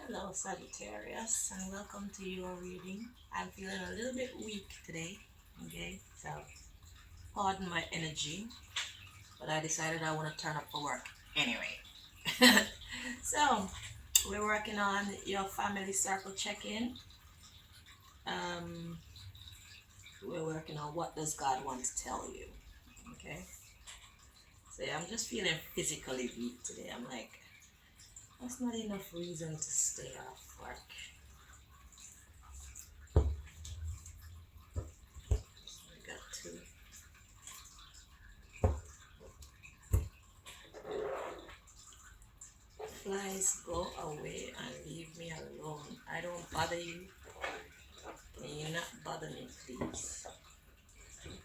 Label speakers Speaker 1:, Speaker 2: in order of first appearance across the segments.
Speaker 1: Hello, Sagittarius, and welcome to your reading. I'm feeling a little bit weak today, okay? So, pardon my energy, but I decided I want to turn up for work anyway. So, we're working on your family circle check in. Um, we're working on what does God want to tell you, okay? So, yeah, I'm just feeling physically weak today. I'm like, that's not enough reason to stay off work. So, we got to flies, go away and leave me alone. I don't bother you. Can you not bother me, please?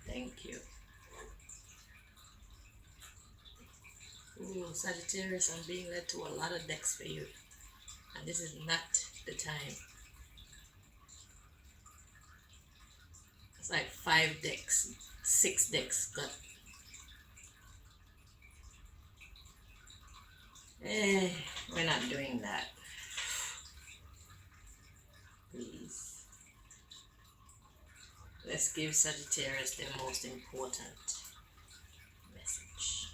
Speaker 1: Thank you. Ooh, Sagittarius, I'm being led to a lot of decks for you. And this is not the time. It's like 5 decks, 6 decks. But we're not doing that. Please. Let's give Sagittarius the most important message.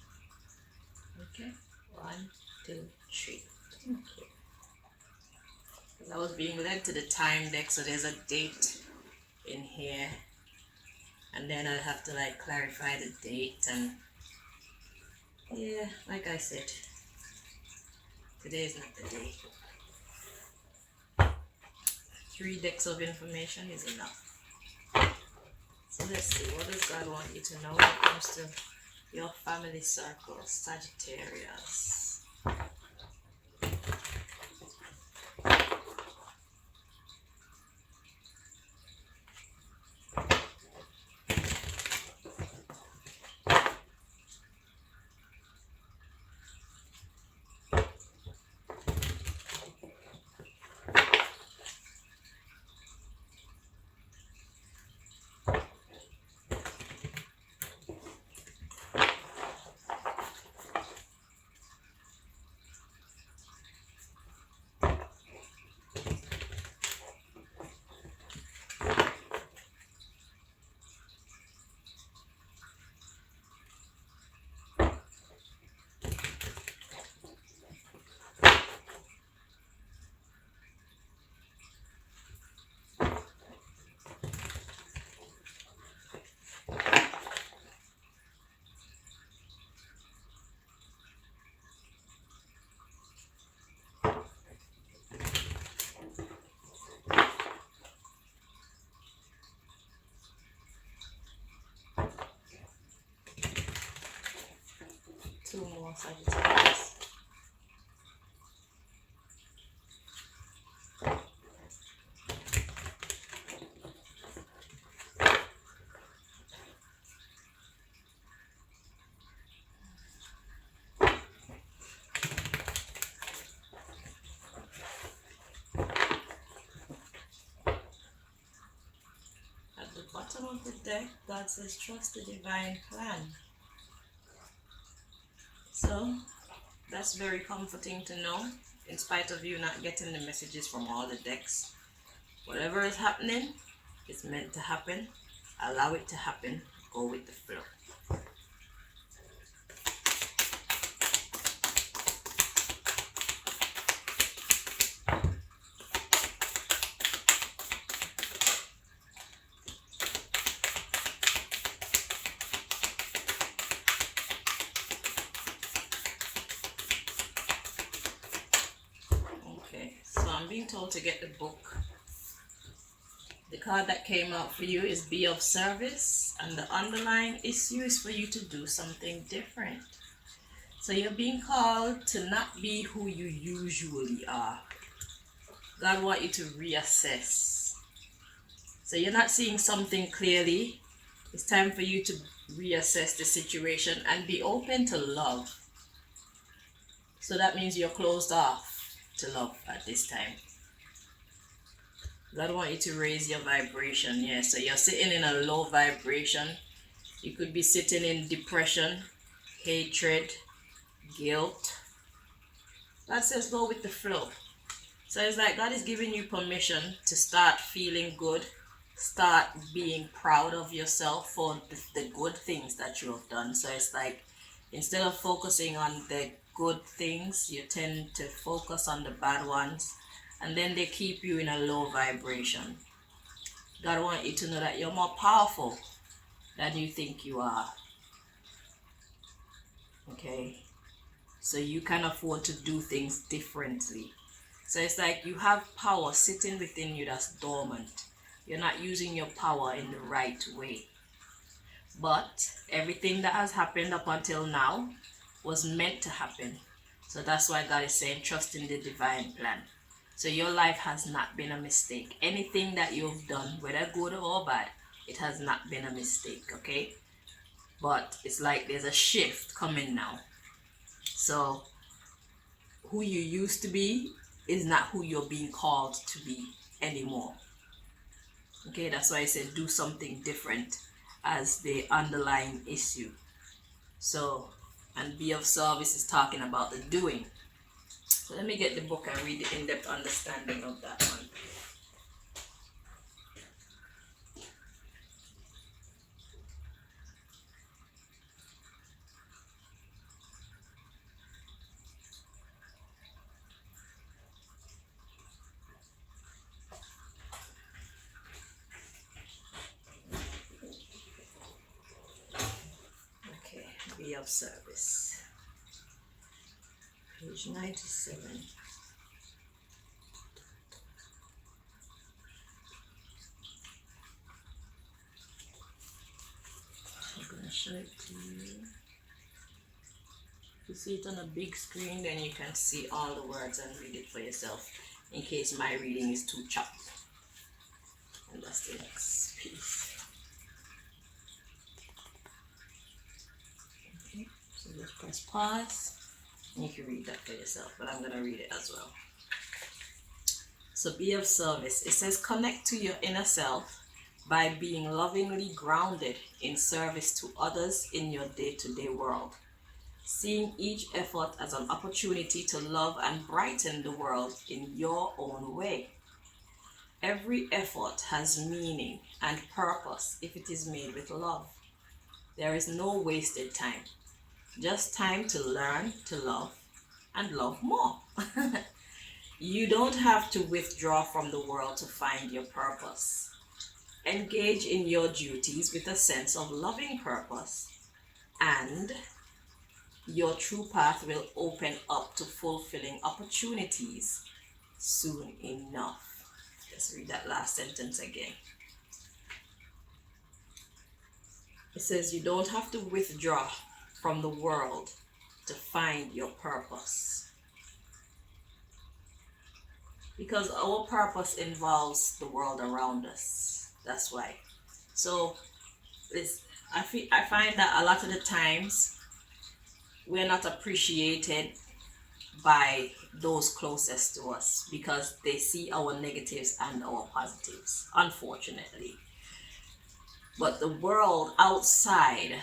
Speaker 1: Okay? 1, 2, 3. Thank you. I was being led to the time deck, so there's a date in here, and then I'll have to like clarify the date. And yeah, like I said, today is not the day. 3 decks of information is enough. So let's see, what does God want you to know when it comes to your family circle, Sagittarius? Two more Sagittarius. At the bottom of the deck, God says, trust the divine plan. So that's very comforting to know, in spite of you not getting the messages from all the decks. Whatever is happening, it's meant to happen. Allow it to happen. Go with the flow. Okay, so I'm being told to get the book. The card that came out for you is be of service, and the underlying issue is for you to do something different. So you're being called to not be who you usually are. God wants you to reassess. So you're not seeing something clearly. It's time for you to reassess the situation and be open to love. So that means you're closed off to love at this time. God wants you to raise your vibration. Yeah, so you're sitting in a low vibration. You could be sitting in depression, hatred, guilt. God says go with the flow. So it's like God is giving you permission to start feeling good, start being proud of yourself for the good things that you have done. So it's like instead of focusing on the good things, you tend to focus on the bad ones, and then they keep you in a low vibration. God wants you to know that you're more powerful than you think you are. Okay? So you can afford to do things differently. So it's like you have power sitting within you that's dormant. You're not using your power in the right way. But everything that has happened up until now was meant to happen. So that's why God is saying trust in the divine plan. So your life has not been a mistake. Anything that you've done, whether good or bad, it has not been a mistake, okay? But it's like there's a shift coming now. So who you used to be is not who you're being called to be anymore. Okay, that's why I said do something different as the underlying issue. So, and be of service is talking about the doing. So let me get the book and read the in-depth understanding of that one. Okay, be of service. Page 97. I'm gonna show it to you. If you see it on a big screen, then you can see all the words and read it for yourself in case my reading is too choppy. And that's the next piece. Okay, so just press pause and you can read that for yourself, but I'm gonna read it as well. So be of service. It says connect to your inner self by being lovingly grounded in service to others in your day-to-day world. Seeing each effort as an opportunity to love and brighten the world in your own way. Every effort has meaning and purpose if it is made with love. There is no wasted time, just time to learn to love and love more. You don't have to withdraw from the world to find your purpose. Engage in your duties with a sense of loving purpose, and your true path will open up to fulfilling opportunities soon enough. Let's read that last sentence again. It says you don't have to withdraw from the world to find your purpose. Because our purpose involves the world around us. That's why. So I find that a lot of the times we're not appreciated by those closest to us because they see our negatives and our positives, unfortunately. But the world outside,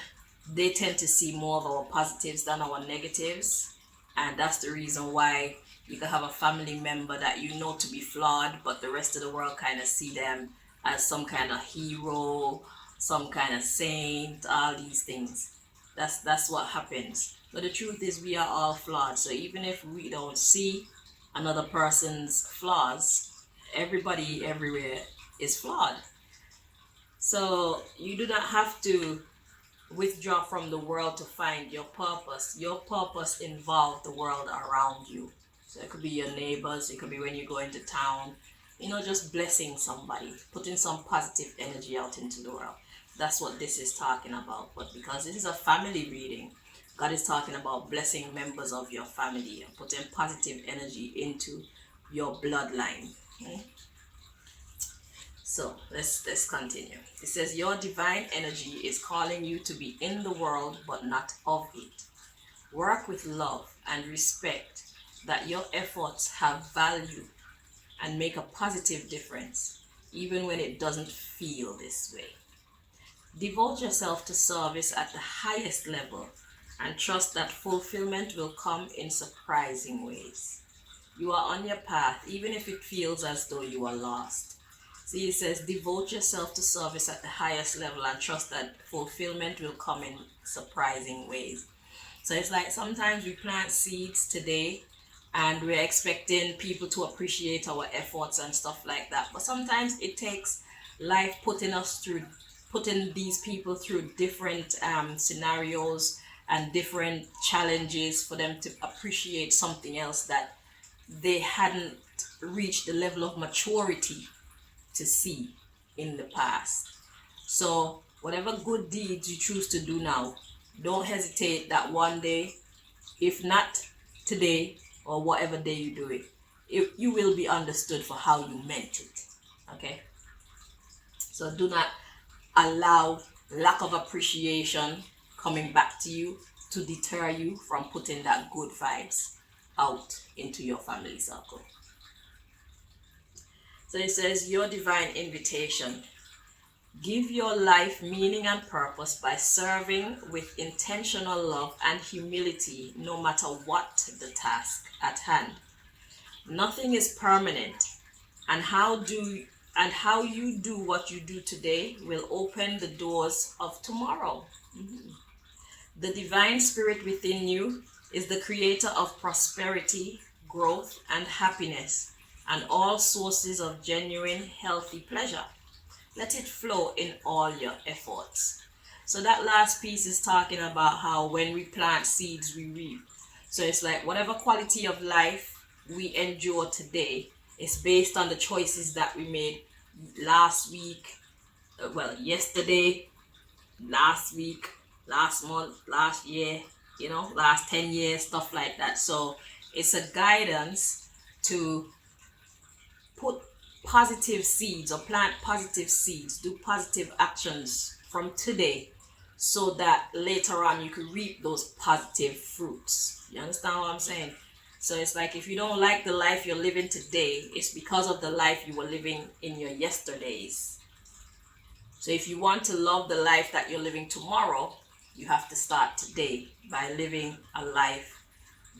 Speaker 1: they tend to see more of our positives than our negatives. And that's the reason why you can have a family member that you know to be flawed, but the rest of the world kind of see them as some kind of hero, some kind of saint, all these things. That's what happens. But the truth is we are all flawed. So even if we don't see another person's flaws, everybody everywhere is flawed. So you do not have to withdraw from the world to find your purpose. Your purpose involves the world around you. So it could be your neighbors, it could be when you go into town, just blessing somebody, putting some positive energy out into the world. That's what this is talking about. But because this is a family reading, God is talking about blessing members of your family and putting positive energy into your bloodline. Okay? So let's continue. It says your divine energy is calling you to be in the world but not of it. Work with love and respect that your efforts have value and make a positive difference even when it doesn't feel this way. Devote yourself to service at the highest level and trust that fulfillment will come in surprising ways. You are on your path, even if it feels as though you are lost. See, it says, devote yourself to service at the highest level and trust that fulfillment will come in surprising ways. So it's like sometimes we plant seeds today and we're expecting people to appreciate our efforts and stuff like that. But sometimes it takes life putting these people through different scenarios and different challenges for them to appreciate something else that they hadn't reached the level of maturity to see in the past. So whatever good deeds you choose to do now, don't hesitate that one day, if not today or whatever day you do it, you will be understood for how you meant it. Okay? So do not allow lack of appreciation coming back to you to deter you from putting that good vibes out into your family circle. So it says, your divine invitation. Give your life meaning and purpose by serving with intentional love and humility, no matter what the task at hand. Nothing is permanent, and how you do what you do today will open the doors of tomorrow. Mm-hmm. The divine spirit within you is the creator of prosperity, growth, and happiness, and all sources of genuine, healthy pleasure. Let it flow in all your efforts. So that last piece is talking about how when we plant seeds, we reap. So it's like whatever quality of life we endure today is based on the choices that we made last week, yesterday, last week, last month, last year, last 10 years, stuff like that. So it's a guidance to put positive seeds or plant positive seeds, do positive actions from today so that later on you can reap those positive fruits. You understand what I'm saying? So it's like if you don't like the life you're living today, it's because of the life you were living in your yesterdays. So if you want to love the life that you're living tomorrow, you have to start today by living a life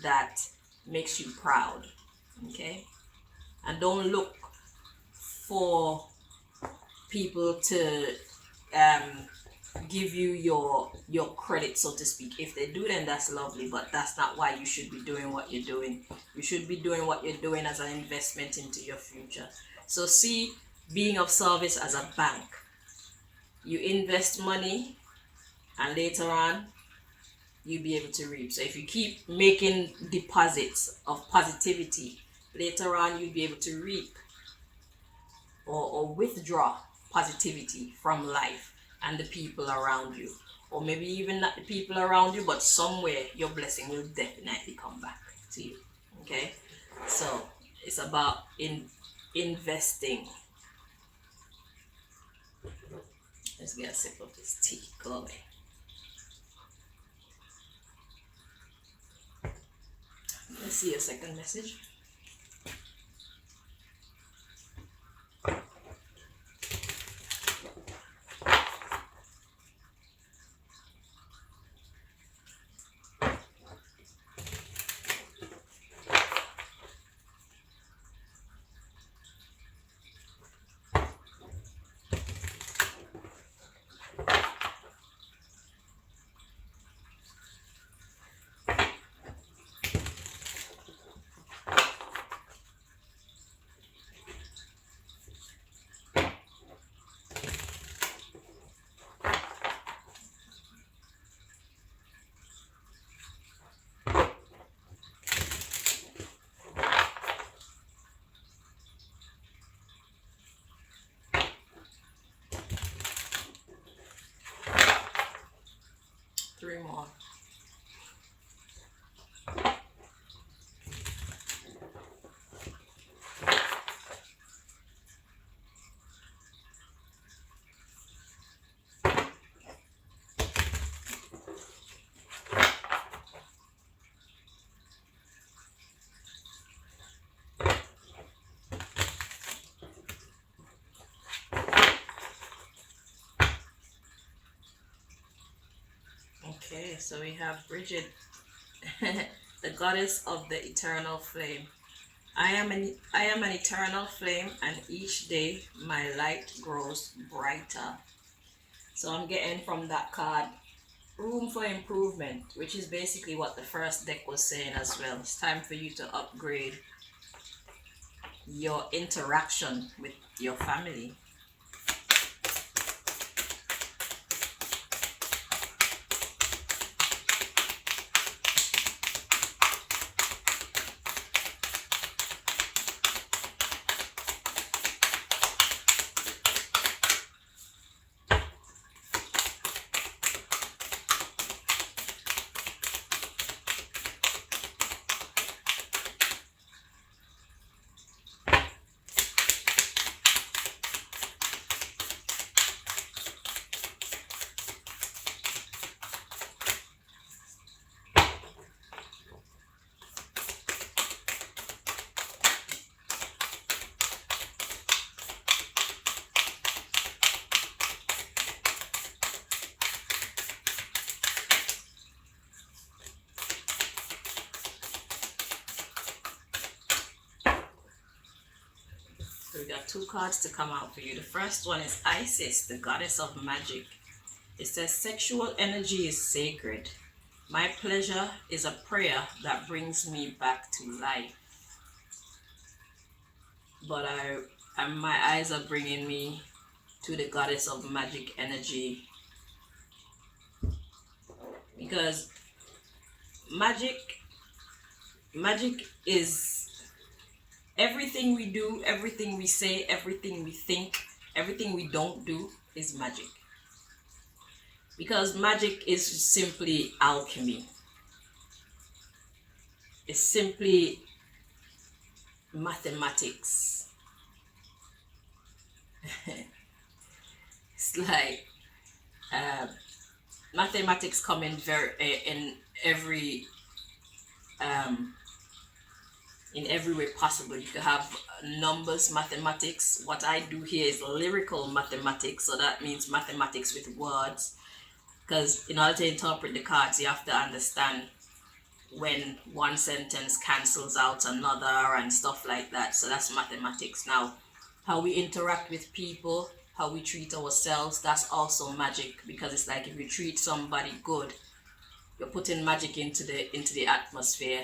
Speaker 1: that makes you proud. Okay? And don't look for people to give you your credit, so to speak. If they do, then that's lovely, but that's not why you should be doing what you're doing. You should be doing what you're doing as an investment into your future. So see being of service as a bank. You invest money and later on you'll be able to reap. So if you keep making deposits of positivity, later on you'll be able to reap or withdraw positivity from life and the people around you. Or maybe even not the people around you, but somewhere your blessing will definitely come back to you. Okay? So it's about investing. Let's get a sip of this tea. Go away. Let's see a second message. Three more. Okay, so we have Bridget, the goddess of the eternal flame. I am an eternal flame, and each day my light grows brighter. So I'm getting from that card room for improvement, which is basically what the first deck was saying as well. It's time for you to upgrade your interaction with your family. So we got two cards to come out for you. The first one is Isis, the goddess of magic. It says, sexual energy is sacred. My pleasure is a prayer that brings me back to life. But my eyes are bringing me to the goddess of magic energy, because magic is everything we do, everything we say, everything we think, everything we don't do is magic. Because magic is simply alchemy. It's simply mathematics. It's like mathematics come in in every way possible. You could have numbers mathematics. What I do here is lyrical mathematics, so that means mathematics with words. Because in order to interpret the cards, you have to understand when one sentence cancels out another and stuff like that. So that's mathematics. Now, how we interact with people, how we treat ourselves, that's also magic, because it's like if you treat somebody good, you're putting magic into the atmosphere.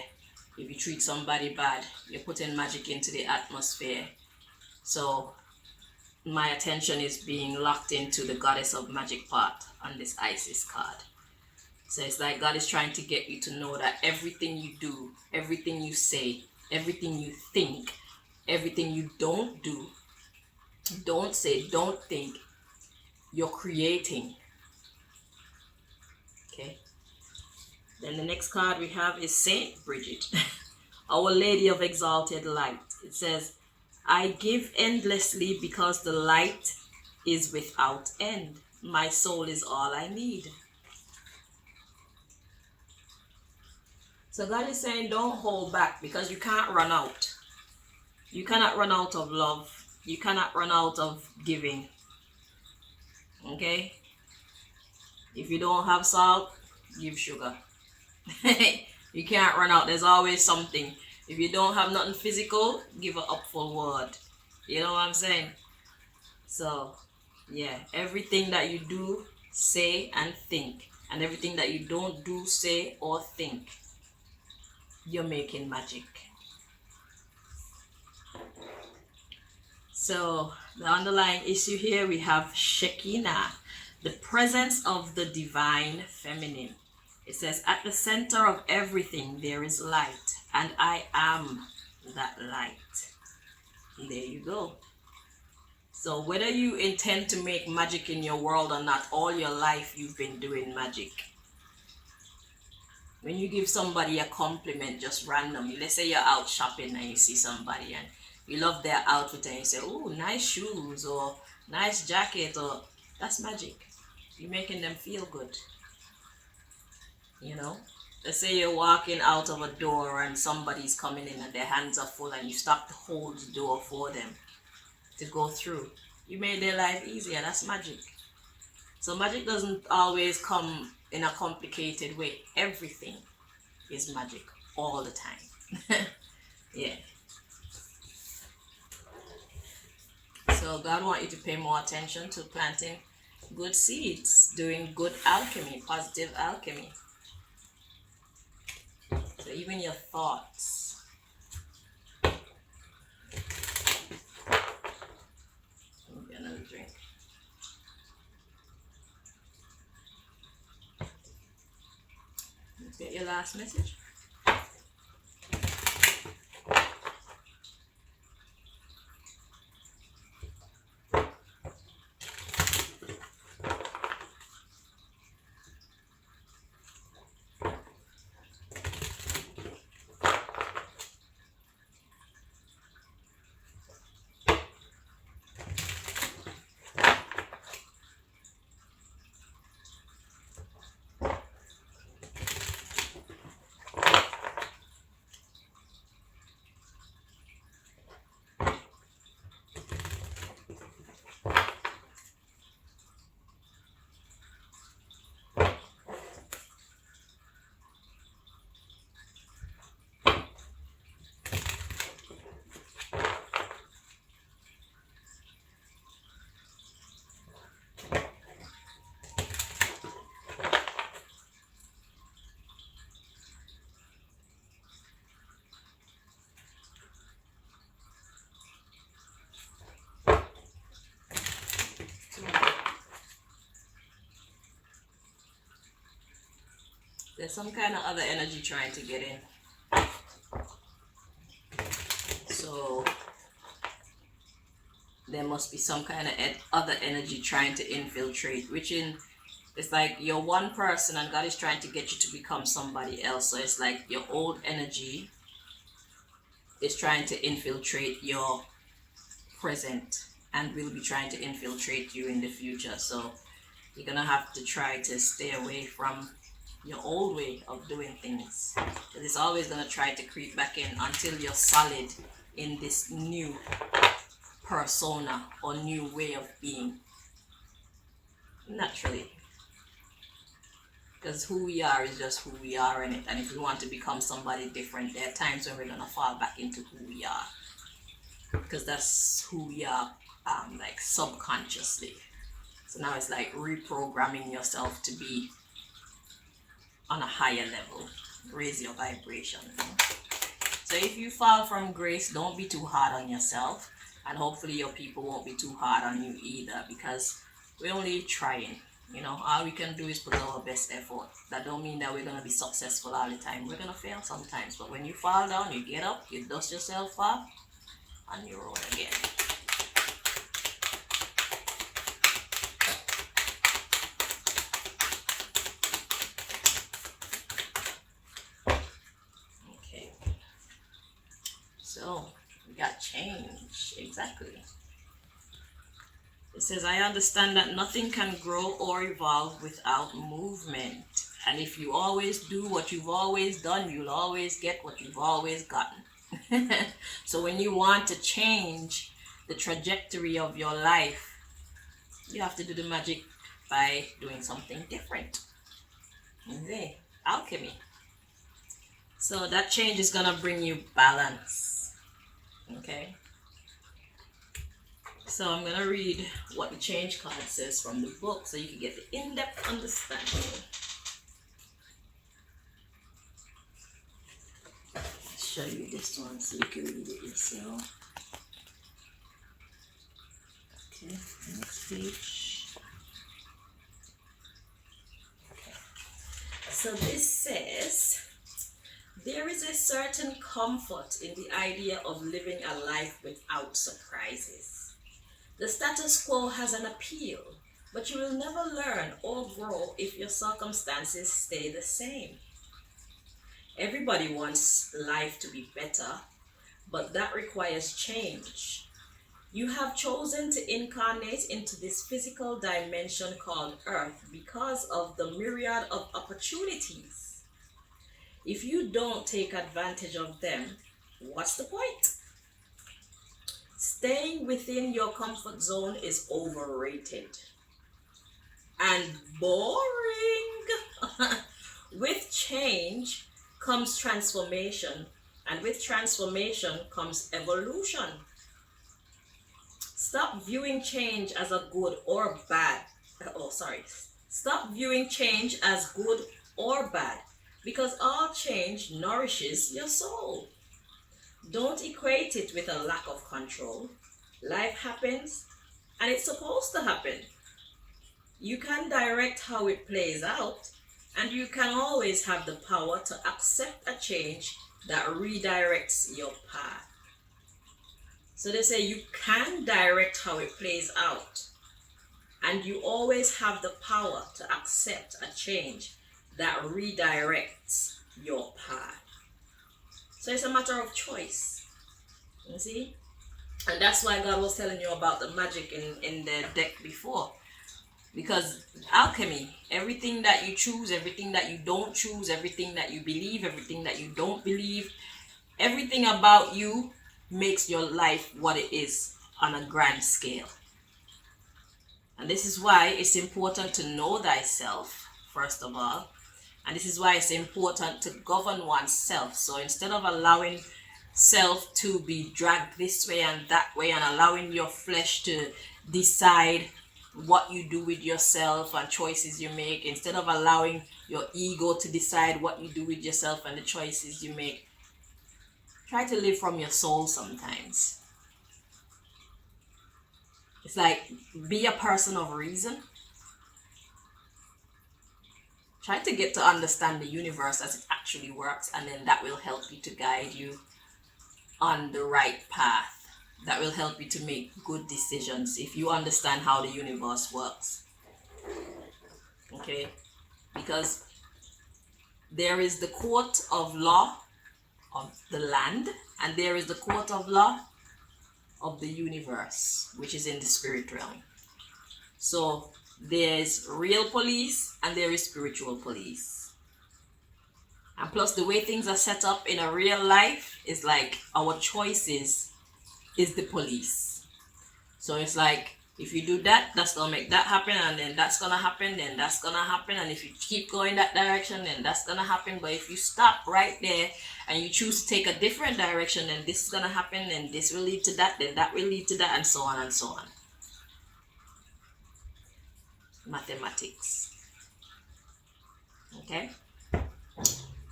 Speaker 1: If you treat somebody bad, you're putting magic into the atmosphere. So my attention is being locked into the goddess of magic part on this Isis card. So it's like God is trying to get you to know that everything you do, everything you say, everything you think, everything you don't do, don't say, don't think, you're creating. Okay. Then the next card we have is Saint Bridget, Our Lady of Exalted Light. It says, I give endlessly because the light is without end. My soul is all I need. So God is saying, don't hold back, because you can't run out. You cannot run out of love. You cannot run out of giving. Okay? If you don't have salt, give sugar. You can't run out. There's always something. If you don't have nothing physical, give an upful word. You know what I'm saying? So, yeah, everything that you do, say, and think, and everything that you don't do, say, or think, you're making magic. So the underlying issue here, we have Shekinah, the presence of the divine feminine. It says, at the center of everything there is light, and I am that light. There you go. So whether you intend to make magic in your world or not, all your life you've been doing magic. When you give somebody a compliment just randomly, let's say you're out shopping and you see somebody and you love their outfit and you say, oh, nice shoes or nice jacket, or that's magic. You're making them feel good. You know? Let's say you're walking out of a door and somebody's coming in and their hands are full and you stop to hold the door for them to go through. You made their life easier. That's magic. So magic doesn't always come in a complicated way. Everything is magic all the time. Yeah. So God wants you to pay more attention to planting good seeds, doing good alchemy, positive alchemy. So even your thoughts. Let me get another drink. Let's get your last message. There's some kind of other energy trying to get in. So there must be some kind of other energy trying to infiltrate, which it's like you're one person and God is trying to get you to become somebody else. So it's like your old energy is trying to infiltrate your present and will be trying to infiltrate you in the future. So you're gonna have to try to stay away from your old way of doing things, because it's always going to try to creep back in until you're solid in this new persona or new way of being naturally, because who we are is just who we are in it. And if we want to become somebody different, there are times when we're going to fall back into who we are, because that's who we are, like subconsciously. So now it's like reprogramming yourself to be on a higher level, raise your vibration. So if you fall from grace, don't be too hard on yourself, and hopefully your people won't be too hard on you either, because we're only trying. All we can do is put our best effort. That don't mean that we're going to be successful all the time. We're going to fail sometimes, but when you fall down, you get up, you dust yourself off, and you roll again. So we got change. Exactly. It says, I understand that nothing can grow or evolve without movement. And if you always do what you've always done, you'll always get what you've always gotten. So when you want to change the trajectory of your life, you have to do the magic by doing something different. Okay. Alchemy. So that change is going to bring you balance. Okay, so I'm going to read what the change card says from the book so you can get the in-depth understanding. I'll show you this one so you can read it yourself. Okay, next page. Okay, so this says, there is a certain comfort in the idea of living a life without surprises. The status quo has an appeal, but you will never learn or grow if your circumstances stay the same. Everybody wants life to be better, but that requires change. You have chosen to incarnate into this physical dimension called Earth because of the myriad of opportunities. If you don't take advantage of them, what's the point? Staying within your comfort zone is overrated and boring. With change comes transformation, and with transformation comes evolution. Stop viewing change as a good or bad. Stop viewing change as good or bad, because all change nourishes your soul. Don't equate it with a lack of control. Life happens, and it's supposed to happen. You can direct how it plays out, and you can always have the power to accept a change that redirects your path. So they say you can direct how it plays out, and you always have the power to accept a change that redirects your path. So it's a matter of choice. You see? And that's why God was telling you about the magic in the deck before. Because alchemy, everything that you choose, everything that you don't choose, everything that you believe, everything that you don't believe, everything about you makes your life what it is on a grand scale. And this is why it's important to know thyself, first of all. And this is why it's important to govern oneself. So instead of allowing self to be dragged this way and that way, and allowing your flesh to decide what you do with yourself and choices you make, instead of allowing your ego to decide what you do with yourself and the choices you make, try to live from your soul sometimes. It's like, be a person of reason. Try to get to understand the universe as it actually works, and then that will help you to guide you on the right path. That will help you to make good decisions if you understand how the universe works. Okay? Because there is the court of law of the land, and there is the court of law of the universe, which is in the spirit realm. So there's real police and there is spiritual police. And plus, the way things are set up in a real life is like our choices is the police. So it's like, if you do that, that's gonna make that happen, and then that's gonna happen, then that's gonna happen, and if you keep going that direction, then that's gonna happen. But if you stop right there and you choose to take a different direction, then this is gonna happen, and this will lead to that, then that will lead to that, and so on and so on. Mathematics. Okay?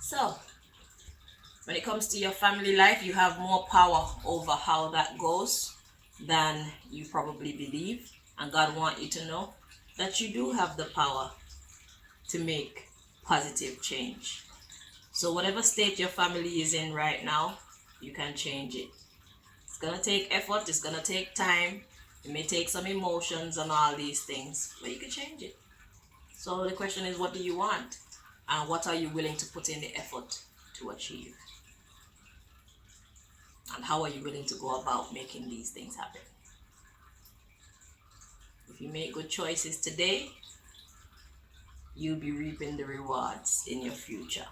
Speaker 1: So, when it comes to your family life, you have more power over how that goes than you probably believe. And God wants you to know that you do have the power to make positive change. So whatever state your family is in right now, you can change it. It's going to take effort. It's going to take time. It may take some emotions and all these things, but you can change it. So the question is, what do you want? And what are you willing to put in the effort to achieve? And how are you willing to go about making these things happen? If you make good choices today, you'll be reaping the rewards in your future.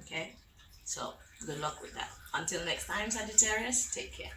Speaker 1: Okay? So, good luck with that. Until next time, Sagittarius, take care.